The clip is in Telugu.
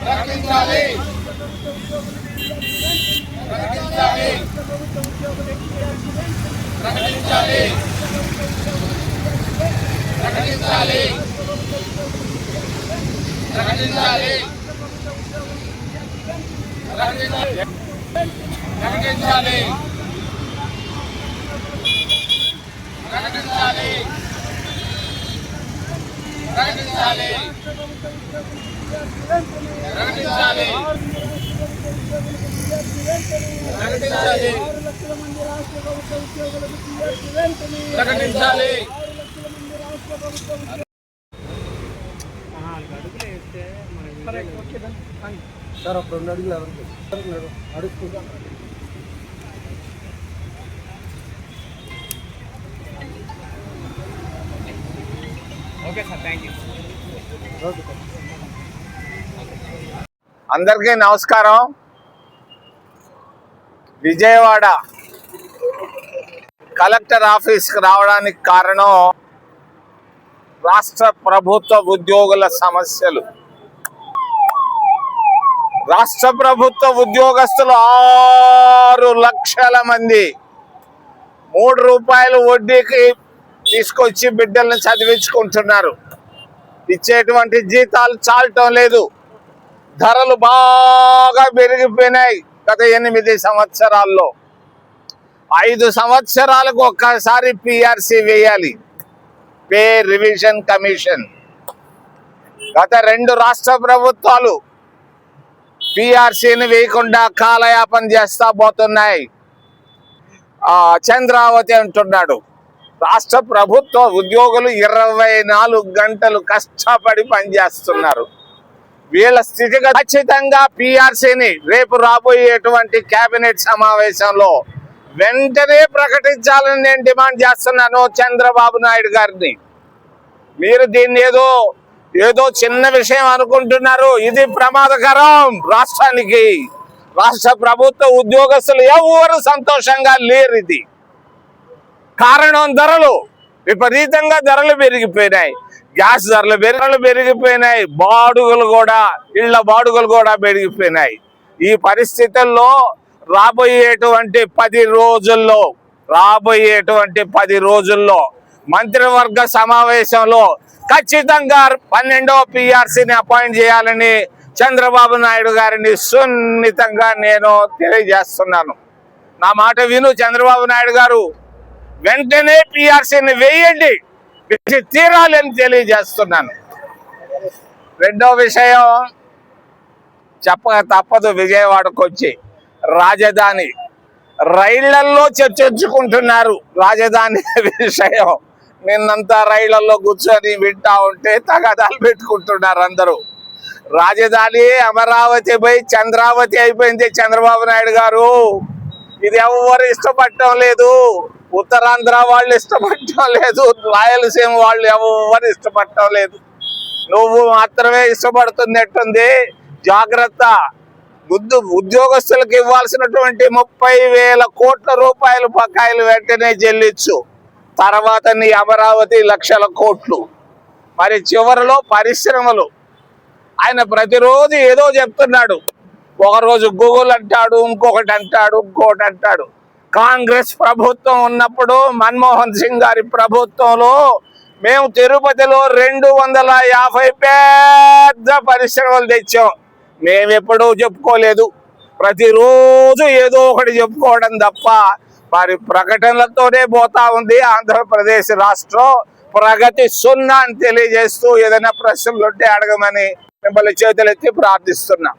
ప్రకటించాలి. ప్రకటించాలి. ప్రకటించాలి. ప్రకటించాలి. ప్రకటించాలి. ప్రకటించాలి. ప్రకటించాలి. ప్రకటించాలి. ప్రకటించాలి. ప్రకటించాలి. ప్రకటించాలి. ప్రకటించాలి. సార్ అప్పుడు 2 అడుగులు అడుగుతుందా ఓకే సార్, థ్యాంక్ యూ. అందరికీ నమస్కారం. విజయవాడ కలెక్టర్ ఆఫీస్కి రావడానికి కారణం రాష్ట్ర ప్రభుత్వ ఉద్యోగుల సమస్యలు. రాష్ట్ర ప్రభుత్వ ఉద్యోగస్తులు 6 లక్షల మంది 3 రూపాయలు వడ్డీకి తీసుకొచ్చి బిడ్డల్ని చదివించుకుంటున్నారు. ఇచ్చేటువంటి జీతాలు చాలటం లేదు. ధరలు బాగా పెరిగిపోయినాయి. గత 8 సంవత్సరాల్లో 5 సంవత్సరాలకు ఒక్కసారి పిఆర్సీ వేయాలి, పే రివిజన్ కమిషన్. గత 2 రాష్ట్ర ప్రభుత్వాలు పిఆర్సీని వేయకుండా కాలయాపన చేస్తా పోతున్నాయి. చంద్రావతి అంటున్నాడు. రాష్ట్ర ప్రభుత్వ ఉద్యోగులు 24 గంటలు కష్టపడి పనిచేస్తున్నారు. వీళ్ళ స్థితి ఖచ్చితంగా పిఆర్సీని రేపు రాబోయేటువంటి కేబినెట్ సమావేశంలో వెంటనే ప్రకటించాలని నేను డిమాండ్ చేస్తున్నాను చంద్రబాబు నాయుడు గారిని. మీరు దీన్ని ఏదో చిన్న విషయం అనుకుంటున్నారు. ఇది ప్రమాదకరం రాష్ట్రానికి. రాష్ట్ర ప్రభుత్వ ఉద్యోగస్తులు ఎవరు సంతోషంగా లేరు. ఇది కారణం ధరలు విపరీతంగా ధరలు పెరిగిపోయినాయి. గ్యాస్ ధరలు పెరిగిపోయినాయి. ఇళ్ల బాడుగలు కూడా పెరిగిపోయినాయి. ఈ పరిస్థితుల్లో రాబోయేటువంటి 10 రోజుల్లో మంత్రివర్గ సమావేశంలో ఖచ్చితంగా 12వ పిఆర్సీని అపాయింట్ చేయాలని చంద్రబాబు నాయుడు గారిని సున్నితంగా నేను తెలియజేస్తున్నాను. నా మాట విను చంద్రబాబు నాయుడు గారు, వెంటనే పిఆర్సీని వేయండి, తీరాలని తెలియజేస్తున్నాను. రెండో విషయం చెప్పక తప్పదు. విజయవాడకు వచ్చి రాజధాని రైళ్లల్లో చర్చించుకుంటున్నారు. రాజధాని విషయం నిన్నంతా రైళ్లలో కూర్చొని వింటా ఉంటే తగాదాలు పెట్టుకుంటున్నారు అందరూ. రాజధాని అమరావతి పోయి చంద్రావతి అయిపోయింది చంద్రబాబు నాయుడు గారు. ఇది ఎవరు ఇష్టపడటం లేదు. ఉత్తరాంధ్ర వాళ్ళు ఇష్టపడటం లేదు. రాయలసీమ వాళ్ళు ఎవరు ఇష్టపడటం లేదు. నువ్వు మాత్రమే ఇష్టపడుతున్నట్టుంది. జాగ్రత్త. ఉద్యోగస్తులకు ఇవ్వాల్సినటువంటి 30,000 కోట్ల రూపాయలు బకాయిలు వెంటనే చెల్లించు. తర్వాత నీ అమరావతి లక్షల కోట్లు. మరి చివరిలో పరిశ్రమలు. ఆయన ప్రతిరోజు ఏదో చెప్తున్నాడు. ఒకరోజు గూగుల్ అంటాడు, ఇంకొకటి అంటాడు. కాంగ్రెస్ ప్రభుత్వం ఉన్నప్పుడు మన్మోహన్ సింగ్ గారి ప్రభుత్వంలో మేము తిరుపతిలో 250 పెద్ద పరిశ్రమలు తెచ్చాం. మేమెప్పుడూ చెప్పుకోలేదు. ప్రతిరోజు ఏదో ఒకటి చెప్పుకోవడం తప్ప మరి ప్రకటనలతోనే పోతా ఉంది ఆంధ్రప్రదేశ్ రాష్ట్రం. ప్రగతి 0 అని తెలియజేస్తూ ఏదైనా ప్రశ్నలు ఉంటే అడగమని మిమ్మల్ని చేతులెత్తి ప్రార్థిస్తున్నా.